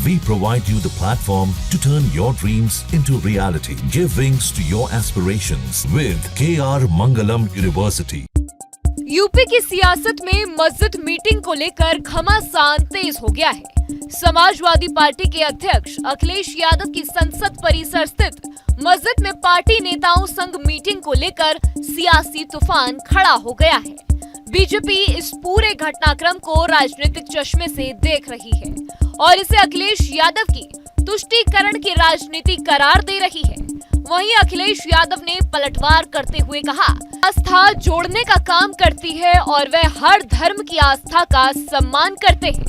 We provide you the platform to turn your dreams into reality. Give wings to your aspirations with KR Mangalam University. UP की सियासत में मस्जिद meeting को लेकर घमासान तेज हो गया है। समाजवादी पार्टी के अध्यक्ष अखिलेश यादव की संसद परिसर स्थित मस्जिद में पार्टी नेताओं संग मीटिंग को लेकर सियासी तूफान खड़ा हो गया है। बीजेपी इस पूरे घटनाक्रम को राजनीतिक चश्मे से देख रही है और इसे अखिलेश यादव की तुष्टीकरण की राजनीति करार दे रही है। वहीं अखिलेश यादव ने पलटवार करते हुए कहा, आस्था जोड़ने का काम करती है और वह हर धर्म की आस्था का सम्मान करते हैं।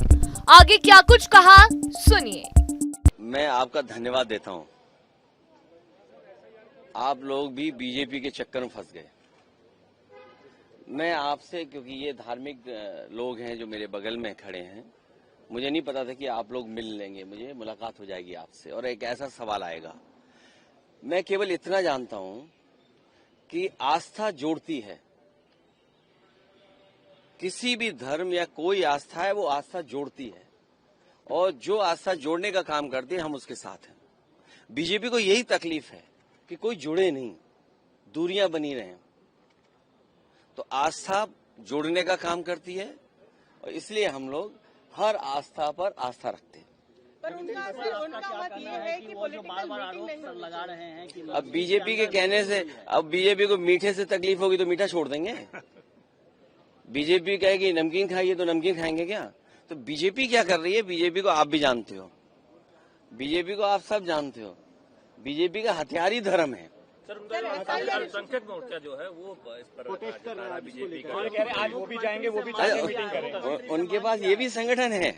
आगे क्या कुछ कहा, सुनिए। मैं आपका धन्यवाद देता हूं। आप लोग भी बीजेपी के चक्कर में फंस गए। मैं आपसे, क्योंकि ये धार्मिक लोग हैं जो मेरे बगल में खड़े हैं, मुझे नहीं पता था कि आप लोग मिल लेंगे, मुझे मुलाकात हो जाएगी आपसे और एक ऐसा सवाल आएगा। मैं केवल इतना जानता हूं कि आस्था जोड़ती है। किसी भी धर्म या कोई आस्था है, वो आस्था जोड़ती है और जो आस्था जोड़ने का काम करती है, हम उसके साथ हैं। बीजेपी को यही तकलीफ है कि कोई जुड़े नहीं, दूरियां बनी रहें। तो आस्था जोड़ने का काम करती है और इसलिए हम लोग हर आस्था पर आस्था रखते हैं। पर उनका मत ये है कि वो जो बार-बार आरोप लगा रहे हैं कि अब बीजेपी के कहने से, अब बीजेपी को मीठे से तकलीफ होगी तो मीठा छोड़ देंगे। बीजेपी कहेगी नमकीन खाइए तो नमकीन खाएंगे क्या? तो बीजेपी क्या कर रही है, बीजेपी को आप भी जानते हो, बीजेपी को आप सब जानते हो। बीजेपी का हथियार ही धर्म है। संख्यक मोर्चा जो है वो इस पर प्रोटेस्ट कर रहा है बीजेपी का। आज वो भी जाएंगे, वो भी मीटिंग करेंगे। उनके पास ये भी संगठन है।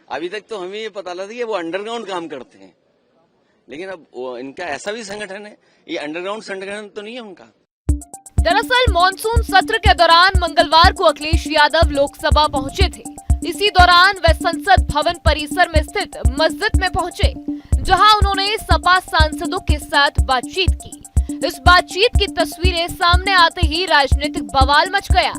अभी तक तो हमें ये पता लगा कि वो अंडरग्राउंड काम करते हैं, लेकिन अब इनका ऐसा भी संगठन है। ये अंडरग्राउंड संगठन तो नहीं है उनका। दरअसल मॉनसून सत्र के दौरान मंगलवार को अखिलेश यादव लोकसभा पहुंचे थे। इसी दौरान वे संसद भवन परिसर में स्थित मस्जिद में पहुंचे, जहां उन्होंने सपा सांसदों के साथ बातचीत की। इस बातचीत की तस्वीरें सामने आते ही राजनीतिक बवाल मच गया।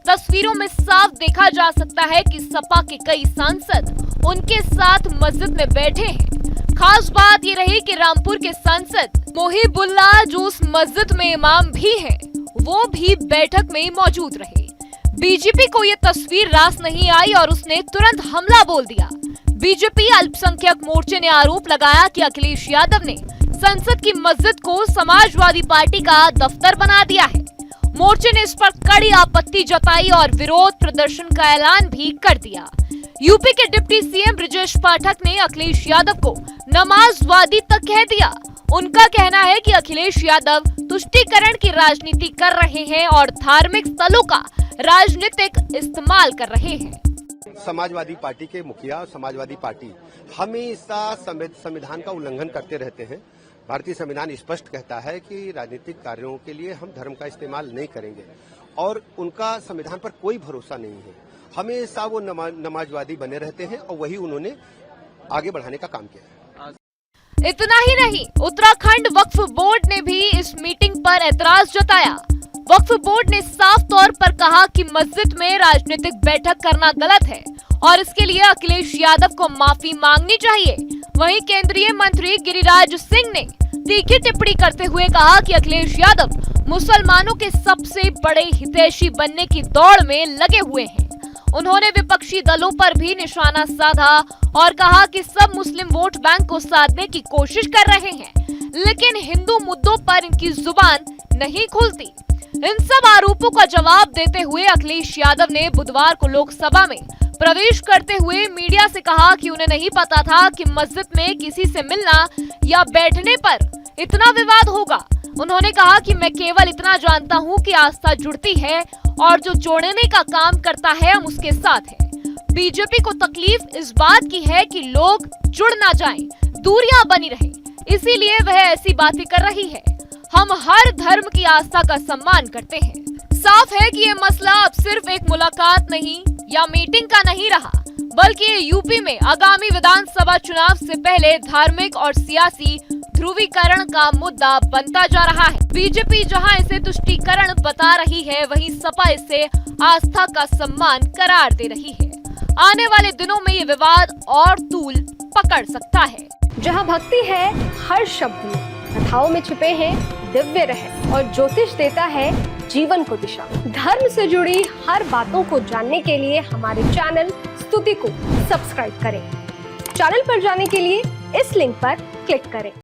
तस्वीरों में साफ देखा जा सकता है कि सपा के कई सांसद उनके साथ मस्जिद में बैठे हैं। खास बात ये रही कि रामपुर के सांसद मोहिबुल्लाह, जो उस मस्जिद में इमाम भी हैं, वो भी बैठक में मौजूद रहे। बीजेपी को ये तस्वीर रास नहीं आई और उसने तुरंत हमला बोल दिया। बीजेपी अल्पसंख्यक मोर्चे ने आरोप लगाया कि अखिलेश यादव ने संसद की मस्जिद को समाजवादी पार्टी का दफ्तर बना दिया है। मोर्चे ने इस पर कड़ी आपत्ति जताई और विरोध प्रदर्शन का ऐलान भी कर दिया। यूपी के डिप्टी सीएम ब्रजेश पाठक ने अखिलेश यादव को नमाजवादी तक कह दिया। उनका कहना है कि अखिलेश यादव तुष्टीकरण की राजनीति कर रहे हैं और धार्मिक स्थलों का राजनीतिक इस्तेमाल कर रहे हैं। समाजवादी पार्टी के मुखिया, समाजवादी पार्टी हमेशा संविधान का उल्लंघन करते रहते हैं। भारतीय संविधान स्पष्ट कहता है कि राजनीतिक कार्यों के लिए हम धर्म का इस्तेमाल नहीं करेंगे और उनका संविधान पर कोई भरोसा नहीं है। हमेशा वो नमाजवादी बने रहते हैं और वही उन्होंने आगे बढ़ाने का काम किया है। इतना ही नहीं, उत्तराखंड वक्फ बोर्ड ने भी इस मीटिंग पर ऐतराज जताया। वक्फ बोर्ड ने साफ तौर पर कहा कि मस्जिद में राजनीतिक बैठक करना गलत है और इसके लिए अखिलेश यादव को माफी मांगनी चाहिए। वहीं केंद्रीय मंत्री गिरिराज सिंह ने तीखी टिप्पणी करते हुए कहा कि अखिलेश यादव मुसलमानों के सबसे बड़े हितैषी बनने की दौड़ में लगे हुए हैं। उन्होंने विपक्षी दलों पर भी निशाना साधा और कहा कि सब मुस्लिम वोट बैंक को साधने की कोशिश कर रहे हैं, लेकिन हिंदू मुद्दों पर इनकी जुबान नहीं खुलती। इन सब आरोपों का जवाब देते हुए अखिलेश यादव ने बुधवार को लोकसभा में प्रवेश करते हुए मीडिया से कहा कि उन्हें नहीं पता था कि मस्जिद में किसी से मिलना या बैठने पर इतना विवाद होगा। उन्होंने कहा कि मैं केवल इतना जानता हूं कि आस्था जुड़ती है और जो जोड़ने का काम करता है हम उसके साथ हैं। बीजेपी को तकलीफ इस बात की है कि लोग जुड़ ना जाएं, दूरियां बनी रहें, इसीलिए वह ऐसी बातें कर रही है। हम हर धर्म की आस्था का सम्मान करते हैं। साफ है कि ये मसला अब सिर्फ एक मुलाकात नहीं या मीटिंग का नहीं रहा, बल्कि यूपी में आगामी विधानसभा चुनाव से पहले धार्मिक और सियासी ध्रुवीकरण का मुद्दा बनता जा रहा है। बीजेपी जहां इसे तुष्टीकरण बता रही है, वहीं सपा इसे आस्था का सम्मान करार दे रही है। आने वाले दिनों में ये विवाद और तूल पकड़ सकता है। जहाँ भक्ति है हर शब्द में, कथाओं में छुपे हैं दिव्य रहस्य और ज्योतिष देता है जीवन को दिशा। धर्म से जुड़ी हर बातों को जानने के लिए हमारे चैनल स्तुति को सब्सक्राइब करें। चैनल पर जाने के लिए इस लिंक पर क्लिक करें।